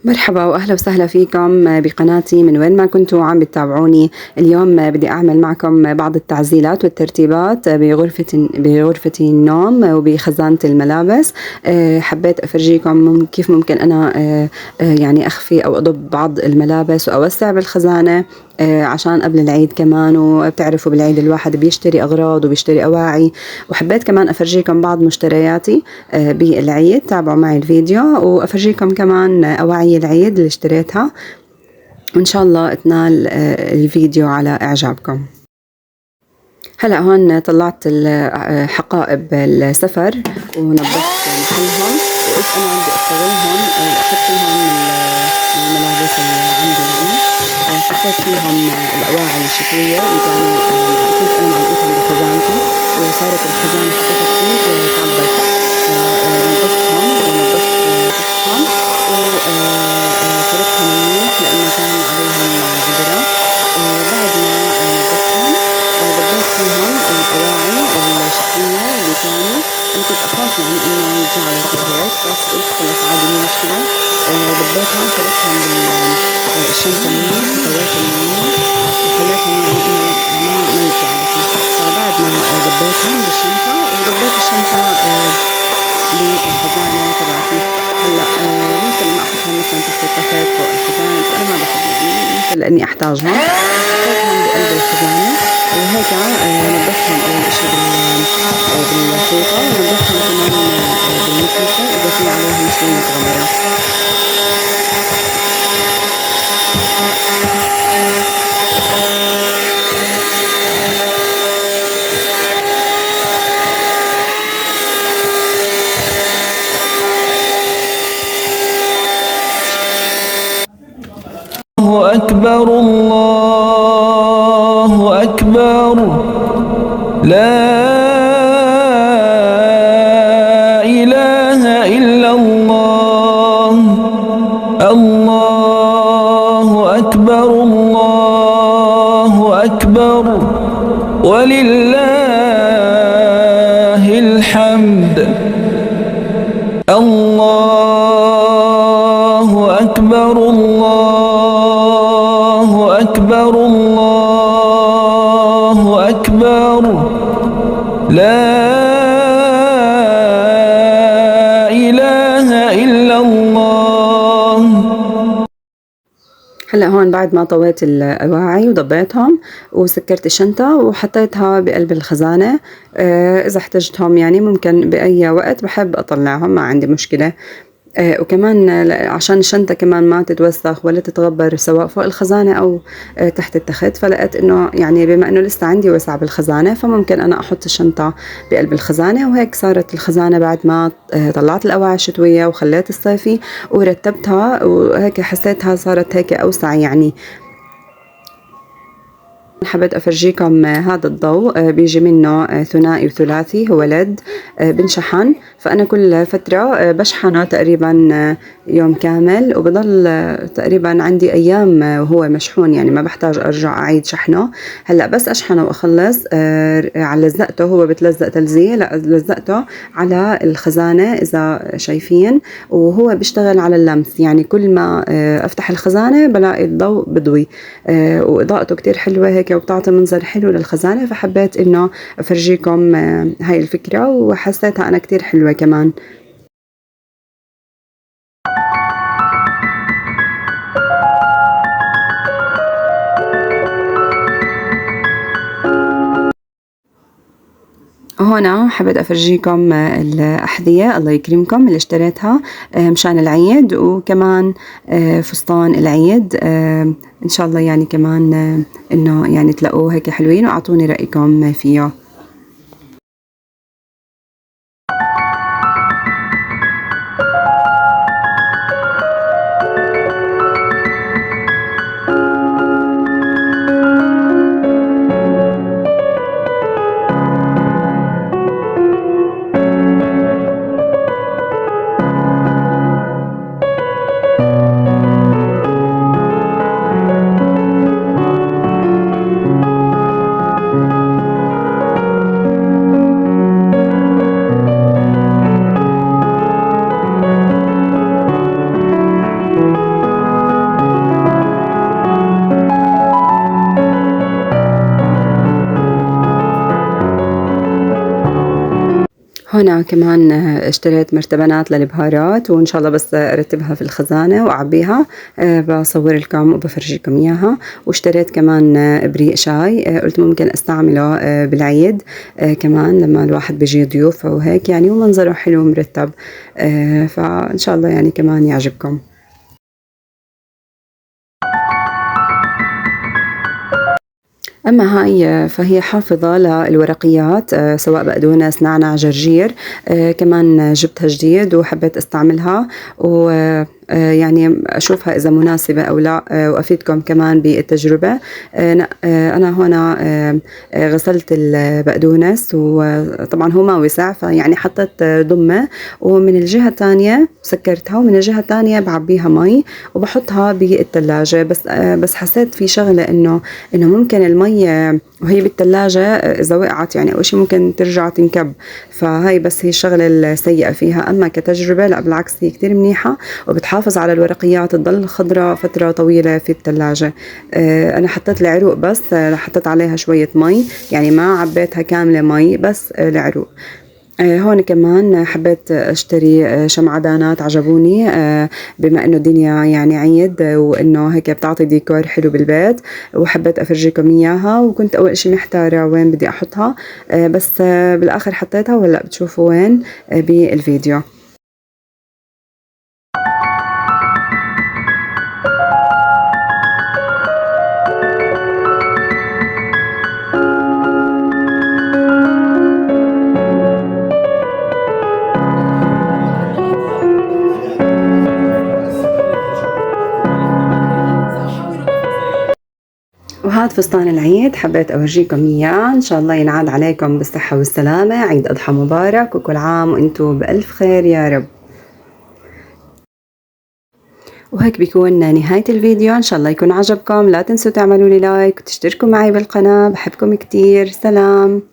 مرحبا وأهلا وسهلا فيكم بقناتي من وين ما كنتوا عم بتتابعوني. اليوم بدي أعمل معكم بعض التعزيلات والترتيبات بغرفة النوم وبخزانة الملابس. حبيت أفرجيكم كيف ممكن أنا يعني أخفي أو أضب بعض الملابس وأوسع بالخزانة عشان قبل العيد كمان. وبتعرفوا بالعيد الواحد بيشتري أغراض وبيشتري أواعي، وحبيت كمان أفرجيكم بعض مشترياتي بالعيد. تابعوا معي الفيديو وأفرجيكم كمان أواعي العيد اللي اشتريتها، وإن شاء الله تنال الفيديو على إعجابكم. هلأ هون طلعت حقائب السفر ونظفت محلهم، وقلت أنا بدي أستغلهم أحط فيهم الملابس اللي عندي هون. حطيت فيهم الأواعي الشتوية اللي كانوا كنت أنا معلقتهم بخزانتي، وصارت الخزانة حطيتها كتير تعبت، فنظفتهم ونظفت تحتهم وفركتهم منيح لأنه كان عليهم عذرة. بعد ما نظفتهم ضبيت فيهم الأواعي الشتوية اللي كانوا، أنا كنت أخاف يعني إنه يجي على هيك، بس قلت خلص عادي مو مشكلة. ضبيتهم فركتهم بالشنطة منيح وطويتهم منيح وخليتهم يعني إنه ما يجي على فيه. فبعد ما ضبيتهم بالشنطة وضبيت الشنطة بالخزانة تبعتي. هلا ممكن ما احطهم مثلا تحت التخت فوق الخزانة، بس انا ما بحب يعني، ممكن لاني احتاجهم. حطيتهم بقلب الخزانة وهيك نظفتهم اول اشي بالفوطة، ونظفتهم كمان بالمكنسة اذا في عليهم شوية غبرة. الله أكبر الله أكبر لا إله إلا الله الله أكبر الله أكبر ولله الحمد الله أكبر الله أكبر الله أكبر لا إله إلا الله. هلا هون بعد ما طويت الأواعي وضبيتهم وسكرت الشنطة وحطيتها بقلب الخزانة. إذا احتجتهم يعني ممكن بأي وقت بحب أطلعهم، ما عندي مشكلة. وكمان عشان الشنطة كمان ما تتوسخ ولا تتغبر سواء فوق الخزانة أو تحت التخت، فلقيت إنه يعني بما إنه لسه عندي وسع بالخزانة فممكن أنا أحط الشنطة بقلب الخزانة. وهيك صارت الخزانة بعد ما طلعت الأواعي الشتوية وخليت الصيفي ورتبتها، وهيك حسيتها صارت هيك أوسع يعني. حبيت أفرجيكم هذا الضوء بيجي منه ثنائي وثلاثي، هو لد بنشحن، فأنا كل فترة بشحنه تقريبا يوم كامل، وبضل تقريبا عندي أيام وهو مشحون، يعني ما بحتاج أرجع أعيد شحنه. هلأ بس أشحنه وأخلص لزقته، هو بتلزق تلزيق، لا لزقته على الخزانة إذا شايفين، وهو بيشتغل على اللمس، يعني كل ما أفتح الخزانة بلاقي الضوء بضوي، وإضاءته كتير حلوة هيك وبتعطي منظر حلو للخزانة. فحبيت إنه أفرجيكم هاي الفكرة، وحسيتها أنا كتير حلوة كمان. هنا حبيت أفرجيكم الأحذية الله يكرمكم اللي اشتريتها مشان العيد، وكمان فستان العيد إن شاء الله يعني كمان إنه يعني تلاقوه هيك حلوين، وأعطوني رأيكم فيه. وهنا كمان اشتريت مرتبانات للبهارات، وإن شاء الله بس أرتبها في الخزانة وأعبيها بصور لكم وبفرجيكم إياها. واشتريت كمان إبريق شاي، قلت ممكن أستعمله بالعيد كمان لما الواحد بيجي ضيوف وهيك يعني، ومنظره حلو مرتب، فإن شاء الله يعني كمان يعجبكم. أما هاي فهي حافظة للورقيات، سواء بقدونس، نعناع، جرجير، كمان جبتها جديد وحبيت استعملها، و يعني أشوفها إذا مناسبة أو لا، وأفيدكم كمان بالتجربة. أنا هنا غسلت البقدونس، وطبعا هو ما وسع، فيعني حطيت ضمة، ومن الجهة الثانية سكرتها، ومن الجهة الثانية بعبيها مي وبحطها بالثلاجة. بس حسيت في شغلة إنه ممكن المي وهي بالثلاجة إذا وقعت يعني أو شيء ممكن ترجع تنكب، فهاي بس هي الشغلة السيئة فيها. أما كتجربة لا، بالعكس هي كتير منيحة وبتحافظ على الورقيات تضل خضرة فترة طويلة في الثلاجة. أنا حطيت العروق بس، حطيت عليها شوية مي، يعني ما عبيتها كاملة مي، بس العروق. هون كمان حبيت اشتري شمعدانات، عجبوني بما انه الدنيا يعني عيد، وانه هيك بتعطي ديكور حلو بالبيت، وحبيت افرجيكم اياها. وكنت اول اشي محتارة وين بدي احطها، بس بالاخر حطيتها، وهلا بتشوفوا وين بالفيديو. وهذا فستان العيد حبيت أورجيكم إياه، إن شاء الله ينعاد عليكم بالصحة والسلامة. عيد أضحى مبارك، وكل عام وأنتم بألف خير يا رب. وهيك بيكون نهاية الفيديو، إن شاء الله يكون عجبكم. لا تنسوا تعملوا لي لايك وتشتركوا معي بالقناة، بحبكم كتير. سلام.